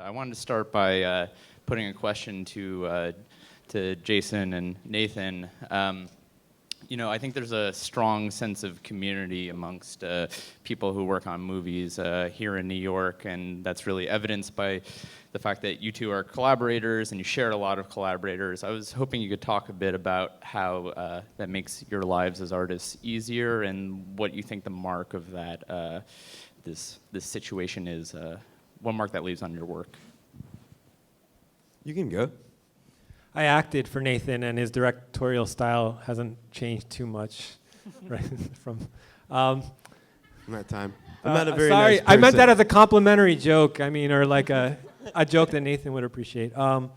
I wanted to start by putting a question to Jason and Nathan. I think there's a strong sense of community amongst people who work on movies here in New York, and that's really evidenced by the fact that you two are collaborators and you share a lot of collaborators. I was hoping you could talk a bit about how that makes your lives as artists easier and what you think the mark of that this situation is, what mark that leaves on your work. You can go. I acted for Nathan, and his directorial style hasn't changed too much, right? From that time. I'm not a very sorry, nice person. I meant that as a complimentary joke. I mean, or like a joke that Nathan would appreciate. I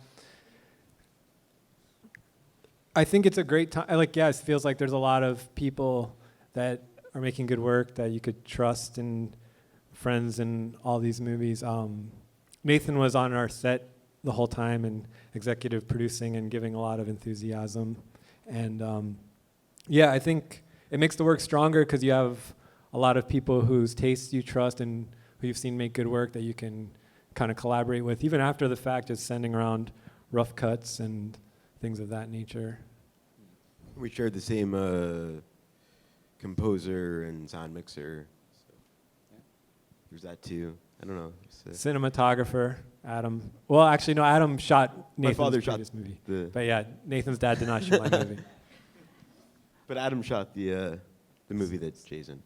think it's a great time. It feels like there's a lot of people that are making good work that you could trust, and friends in all these movies. Nathan was on our set the whole time and executive producing and giving a lot of enthusiasm. And I think it makes the work stronger because you have a lot of people whose tastes you trust and who you've seen make good work that you can kind of collaborate with, even after the fact, just sending around rough cuts and things of that nature. We shared the same composer and sound mixer. So. Yeah. There's that too. I don't know. Cinematographer, Adam. Well, actually, no, Adam shot Nathan's previous movie. But yeah, Nathan's dad did not shoot my movie. But Adam shot the movie that Jason.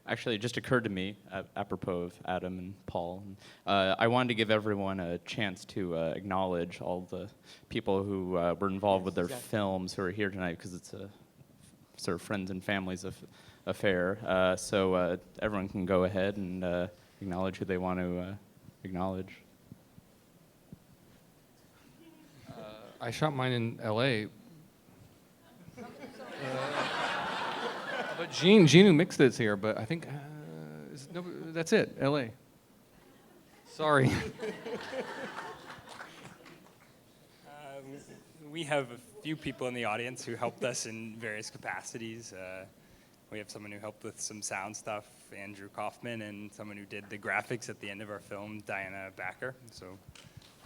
Actually, it just occurred to me, apropos of Adam and Paul, I wanted to give everyone a chance to acknowledge all the people who were involved with their films who are here tonight, because it's a sort of friends and families affair. So everyone can go ahead and acknowledge who they want to acknowledge. I shot mine in L.A. But Gene who mixed it's here, but I think that's it, L.A. Sorry. We have a few people in the audience who helped us in various capacities. We have someone who helped with some sound stuff, Andrew Kaufman, and someone who did the graphics at the end of our film, Diana Backer. So,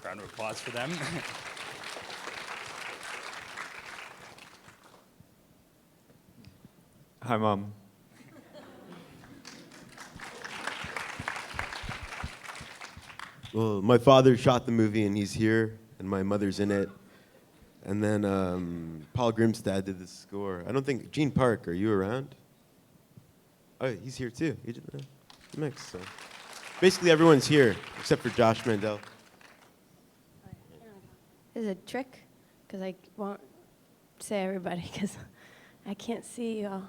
round of applause for them. Hi, Mom. Well, my father shot the movie and he's here, and my mother's in it. And then Paul Grimstad did the score. I don't think, Gene Park, are you around? Oh, he's here too. He did the mix. So. Basically, everyone's here except for Josh Mandel. Is it a trick? Because I won't say everybody because I can't see you all.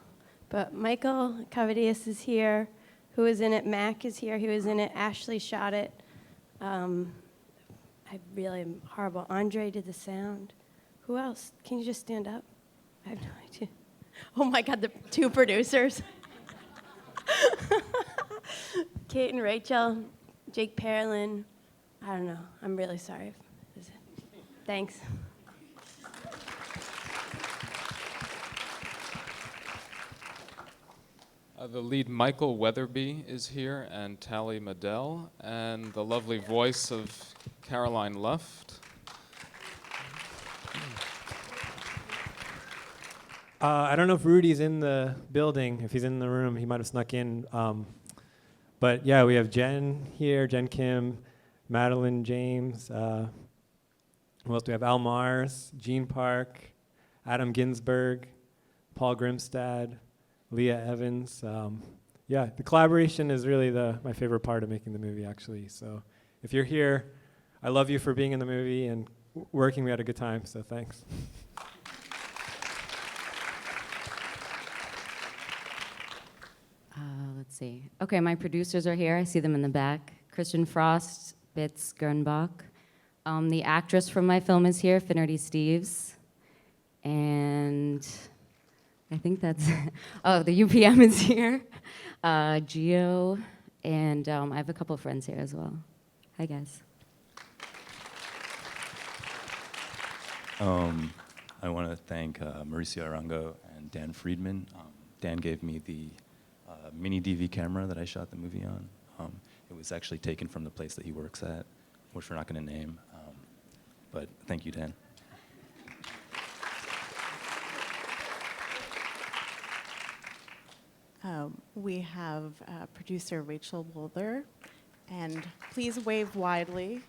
But Michael Cavadias is here. Who is in it? Mac is here. He was in it. Ashley shot it. I really am horrible. Andre did the sound. Who else? Can you just stand up? I have no idea. Oh my God, the two producers. Kate and Rachel, Jake Perlin. I don't know. I'm really sorry. Thanks. The lead, Michael Weatherby, is here, and Tally Madell, and the lovely voice of Caroline Luft. I don't know if Rudy's in the building. If he's in the room, he might have snuck in. But yeah, we have Jen here, Jen Kim, Madeline James. Who else do we have? Al Mars, Gene Park, Adam Ginsberg, Paul Grimstad, Leah Evans. Yeah, the collaboration is really my favorite part of making the movie, actually. So if you're here, I love you for being in the movie and working. We had a good time, so thanks. Let's see. Okay, my producers are here. I see them in the back. Christian Frost, Bitz Gernbach. The actress from my film is here, Finnerty Steves. And I think that's, the UPM is here. Geo, and I have a couple of friends here as well. Hi, guys. I want to thank Mauricio Arango and Dan Friedman. Dan gave me the mini DV camera that I shot the movie on. It was actually taken from the place that he works at, which we're not going to name. But thank you, Dan. We have producer Rachel Wolder, and please wave widely.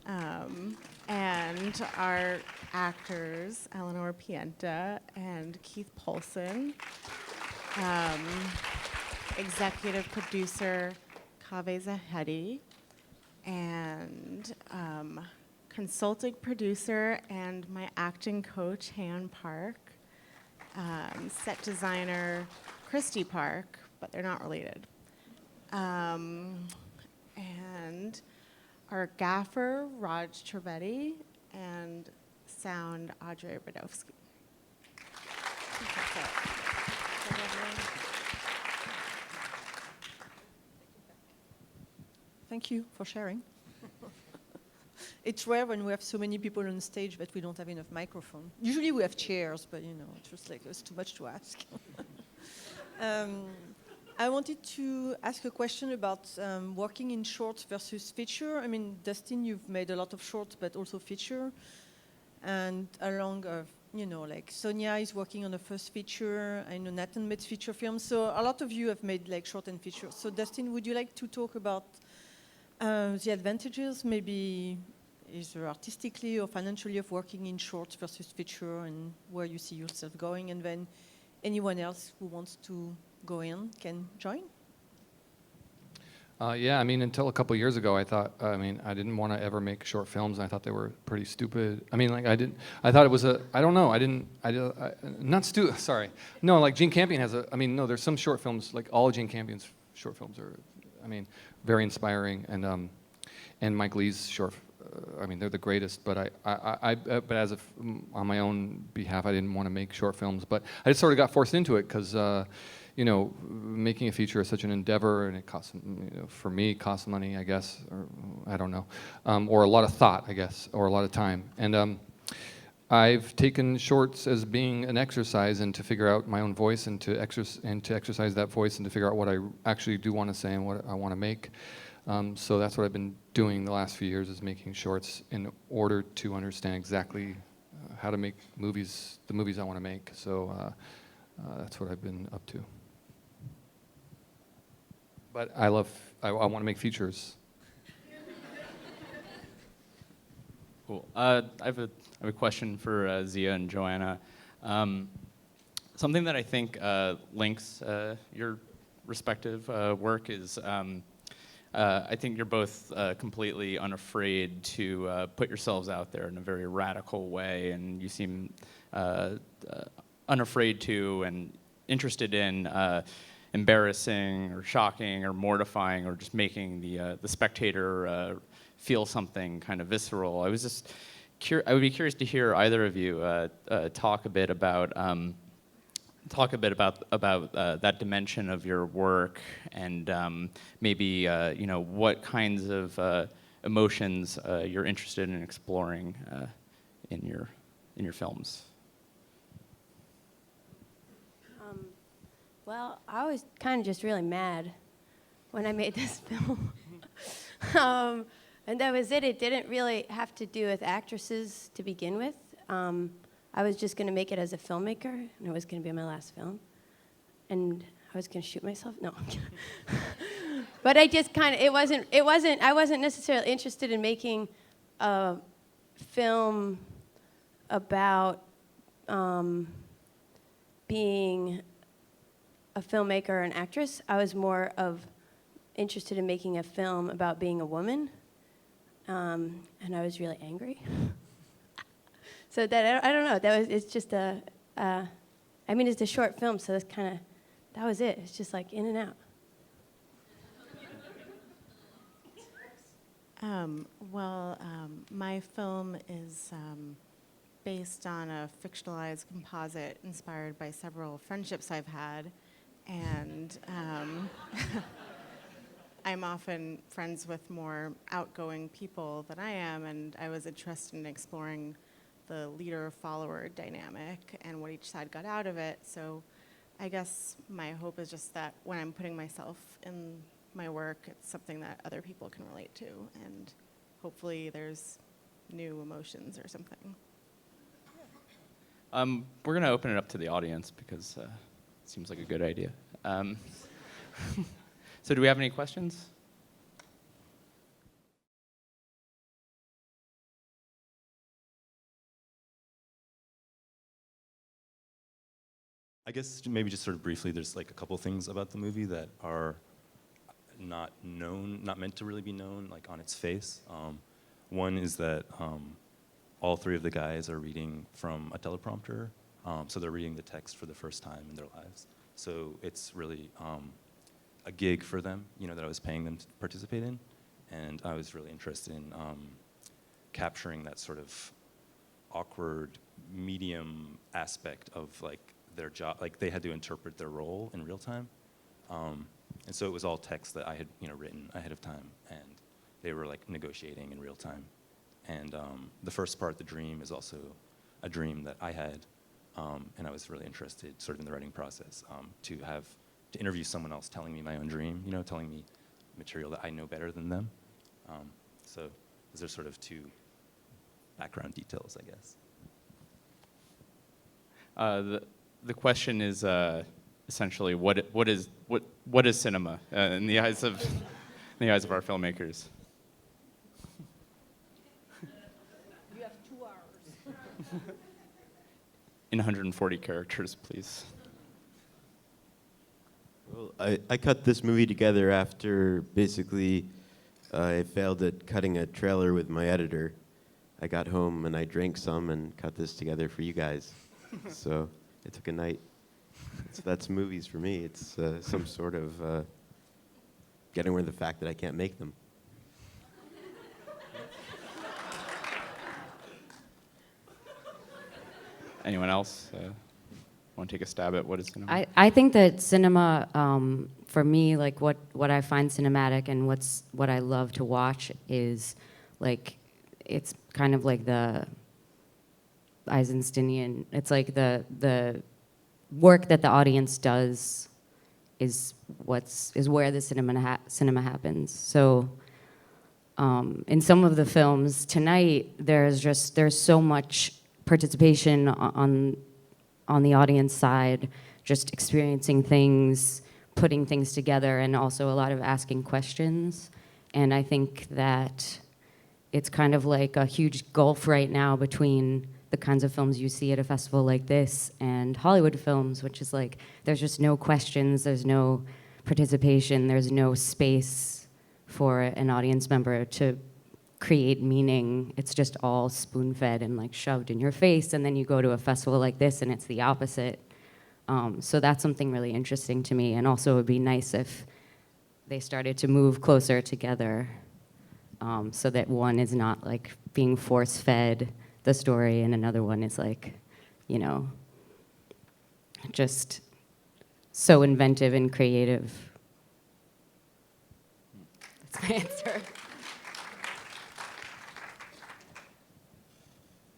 And our actors, Eleanor Pienta and Keith Polson. Executive producer, Kaveh Zahedi. And consulting producer and my acting coach, Han Park. Set designer, Christy Park, but they're not related. And our gaffer, Raj Trivedi, and sound, Audrey Radowski. Thank you for sharing. It's rare when we have so many people on stage that we don't have enough microphone. Usually we have chairs, but you know, it's just like it's too much to ask. I wanted to ask a question about working in short versus feature. I mean, Dustin, you've made a lot of short, but also feature. And along, you know, like Sonya is working on the first feature. I know Nathan made feature films. So a lot of you have made like short and feature. So Dustin, would you like to talk about the advantages, maybe either artistically or financially, of working in short versus feature and where you see yourself going? And then anyone else who wants to go in can join. Yeah, I mean, until a couple years ago, I thought, I didn't want to ever make short films. I thought they were pretty stupid. I mean, like, I thought it was I don't know, not stupid, sorry. No, like Gene Campion has there's some short films, like all Gene Campion's short films are, very inspiring. And Mike Lee's short, they're the greatest, but but on my own behalf, I didn't want to make short films. But I just sort of got forced into it because, making a feature is such an endeavor, and it costs, for me, it costs money, I guess, or I don't know, or a lot of thought, I guess, or a lot of time. And I've taken shorts as being an exercise, and to figure out my own voice, and to exercise that voice, and to figure out what I actually do want to say and what I want to make. So that's what I've been doing the last few years, is making shorts in order to understand exactly how to make movies, the movies I want to make. So that's what I've been up to. But I want to make features. Cool. I have a question for Zia and Joanna. Something that I think links your respective work is I think you're both completely unafraid to put yourselves out there in a very radical way, and you seem unafraid to and interested in embarrassing or shocking or mortifying or just making the spectator feel something kind of visceral. I would be curious to hear either of you talk a bit about that dimension of your work, and maybe what kinds of emotions you're interested in exploring in your films. Well, I was kind of just really mad when I made this film. And that was it. It didn't really have to do with actresses to begin with. I was just going to make it as a filmmaker, and it was going to be my last film. And I was going to shoot myself. No, I'm kidding. But I just kind of, I wasn't necessarily interested in making a film about being a filmmaker or an actress. I was more interested in making a film about being a woman. And I was really angry. So that, I don't know, it's just it's a short film, so that was it. It's just like in and out. My film is based on a fictionalized composite inspired by several friendships I've had. And I'm often friends with more outgoing people than I am, and I was interested in exploring the leader-follower dynamic and what each side got out of it. So I guess my hope is just that when I'm putting myself in my work, it's something that other people can relate to and hopefully there's new emotions or something. We're going to open it up to the audience because it seems like a good idea. So do we have any questions? I guess maybe just sort of briefly, there's like a couple things about the movie that are not known, not meant to really be known, like on its face. One is that all three of the guys are reading from a teleprompter, so they're reading the text for the first time in their lives. So it's really a gig for them, that I was paying them to participate in, and I was really interested in capturing that sort of awkward medium aspect of like their job, like they had to interpret their role in real time. And so it was all text that I had written ahead of time, and they were like negotiating in real time. And the first part, the dream, is also a dream that I had, and I was really interested sort of in the writing process to interview someone else telling me my own dream, telling me material that I know better than them. So those are sort of two background details, I guess. The question is essentially what is cinema in the eyes of our filmmakers? You have 2 hours. In 140 characters, please. Well, I cut this movie together after basically I failed at cutting a trailer with my editor. I got home and I drank some and cut this together for you guys. So it took a night. So that's movies for me. It's some sort of getting rid of the fact that I can't make them. Anyone else want to take a stab at what is cinema? I think that cinema, for me, like what I find cinematic and what I love to watch is like, it's kind of like the Eisensteinian, it's like the work that the audience does is where the cinema happens. So in some of the films tonight, there's so much participation on the audience side, just experiencing things, putting things together, and also a lot of asking questions. And I think that it's kind of like a huge gulf right now between the kinds of films you see at a festival like this and Hollywood films, which is like, there's just no questions, there's no participation, there's no space for an audience member to create meaning. It's just all spoon-fed and like shoved in your face, and then you go to a festival like this and it's the opposite. So that's something really interesting to me, and also it would be nice if they started to move closer together, so that one is not like being force-fed the story and another one is like, just so inventive and creative. That's my answer.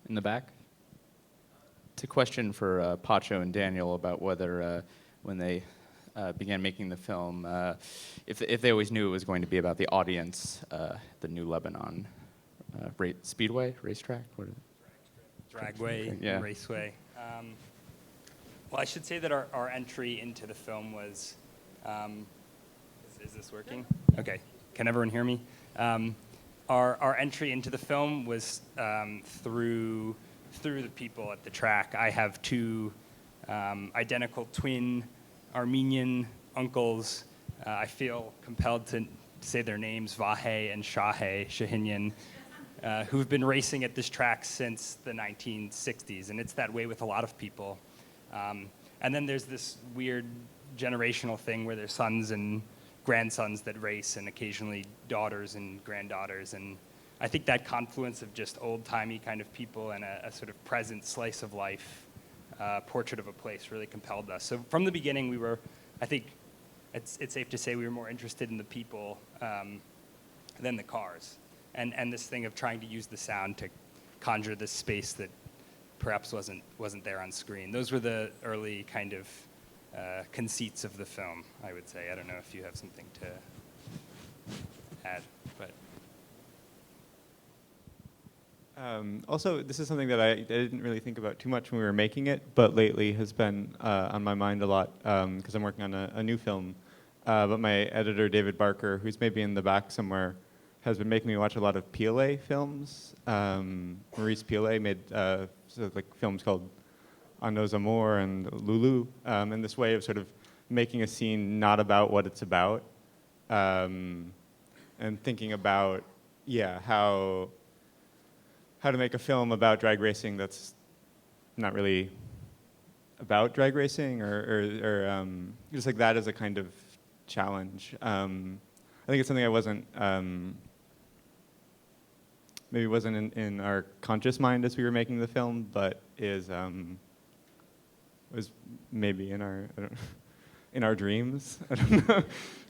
In the back? It's a question for Pacho and Daniel about whether when they began making the film, if they always knew it was going to be about the audience, the New Lebanon Speedway, racetrack? What is it? Dragway, Yeah. Raceway. Well, I should say that our entry into the film was, is this working? Okay, can everyone hear me? Our entry into the film was through the people at the track. I have two identical twin Armenian uncles. I feel compelled to say their names, Vahe and Shahinian, who've been racing at this track since the 1960s, and it's that way with a lot of people. And then there's this weird generational thing where there's sons and grandsons that race, and occasionally daughters and granddaughters, and I think that confluence of just old-timey kind of people and a sort of present slice of life portrait of a place really compelled us. So from the beginning, we were, I think it's safe to say we were more interested in the people than the cars. And this thing of trying to use the sound to conjure this space that perhaps wasn't there on screen. Those were the early kind of conceits of the film, I would say. I don't know if you have something to add, but. Also, this is something that I didn't really think about too much when we were making it, but lately has been on my mind a lot because I'm working on a new film. But my editor, David Barker, who's maybe in the back somewhere, has been making me watch a lot of PLA films. Maurice PLA made films called A Nos Amour and Lulu, in this way of sort of making a scene not about what it's about, and thinking about, how to make a film about drag racing that's not really about drag racing, or just like that as a kind of challenge. I think it's something I wasn't, maybe wasn't in our conscious mind as we were making the film, but was maybe in our, I don't, in our dreams. I don't know.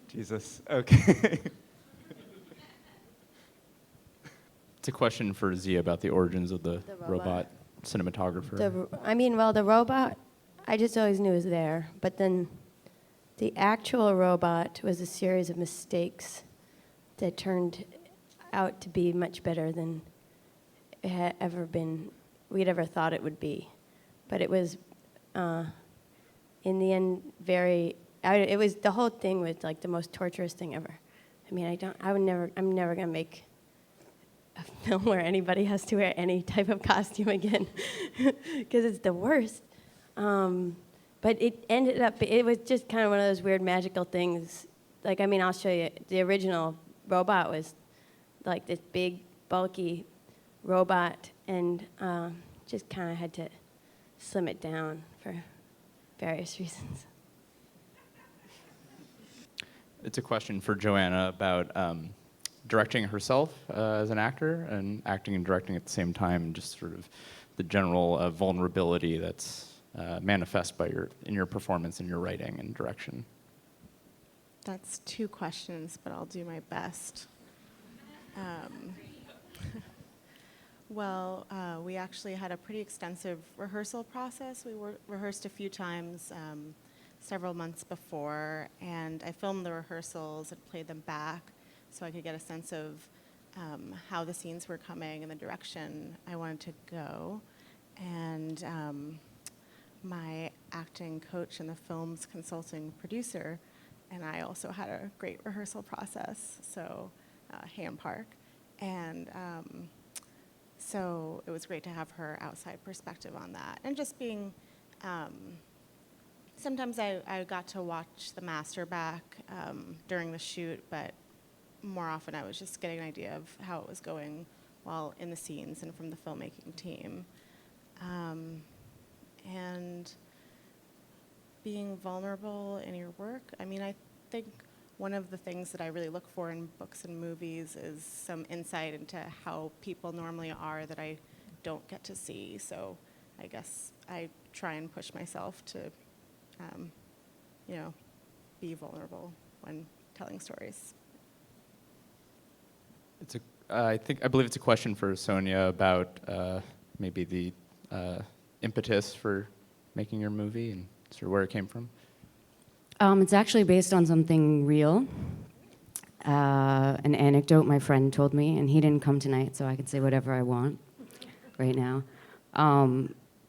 Jesus. Okay. It's a question for Zia about the origins of the robot cinematographer. The robot, I just always knew was there. But then the actual robot was a series of mistakes that turned out to be much better than it had ever been, we'd ever thought it would be. But it was, in the end, it was, the whole thing was like the most torturous thing ever. I mean, I'm never gonna make a film where anybody has to wear any type of costume again, because it's the worst. But it ended up, it was just kind of one of those weird magical things. Like, I mean, I'll show you. The original robot was like this big, bulky robot, and just kind of had to slim it down for various reasons. It's a question for Joanna about directing herself as an actor, and acting and directing at the same time, and just sort of the general vulnerability that's manifest in your performance, in your writing and direction. That's 2 questions, but I'll do my best. Well, we actually had a pretty extensive rehearsal process. We rehearsed a few times several months before, and I filmed the rehearsals and played them back so I could get a sense of how the scenes were coming and the direction I wanted to go. And my acting coach and the film's consulting producer and I also had a great rehearsal process, so Ham Park. And so it was great to have her outside perspective on that. And just being, sometimes I got to watch the master back during the shoot, but more often I was just getting an idea of how it was going while in the scenes and from the filmmaking team. And being vulnerable in your work. I mean, I think one of the things that I really look for in books and movies is some insight into how people normally are that I don't get to see. So I guess I try and push myself to, be vulnerable when telling stories. I believe it's a question for Sonya about maybe the impetus for making your movie and sort of where it came from. It's actually based on something real, an anecdote my friend told me, and he didn't come tonight, so I can say whatever I want right now.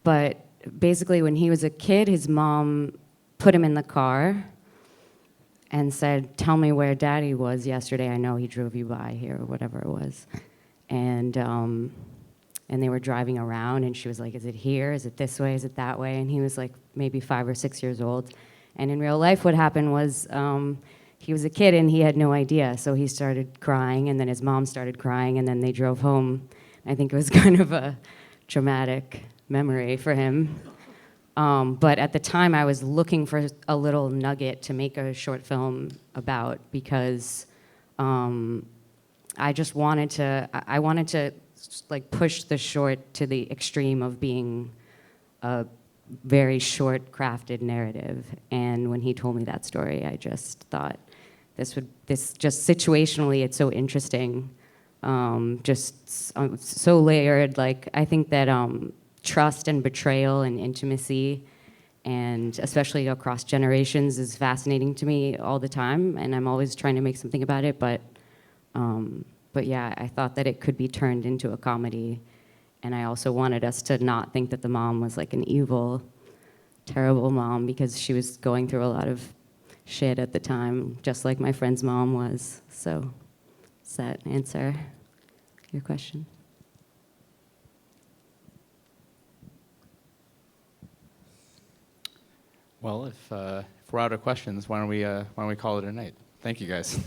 But basically, when he was a kid, his mom put him in the car and said, "Tell me where Daddy was yesterday. I know he drove you by here," or whatever it was. And they were driving around, and she was like, "Is it here? Is it this way? Is it that way?" And he was like maybe 5 or 6 years old. And in real life, what happened was he was a kid, and he had no idea. So he started crying, and then his mom started crying, and then they drove home. I think it was kind of a traumatic memory for him. But at the time, I was looking for a little nugget to make a short film about, because I just wanted to like push the short to the extreme of being a very short crafted narrative. And when he told me that story, I just thought this just situationally, it's so interesting, just so layered. Like, I think that trust and betrayal and intimacy, and especially across generations, is fascinating to me all the time, and I'm always trying to make something about it. But yeah, I thought that it could be turned into a comedy, And I also wanted us to not think that the mom was like an evil, terrible mom, because she was going through a lot of shit at the time, just like my friend's mom was. So does that answer your question? Well, if we're out of questions, why don't we call it a night? Thank you, guys.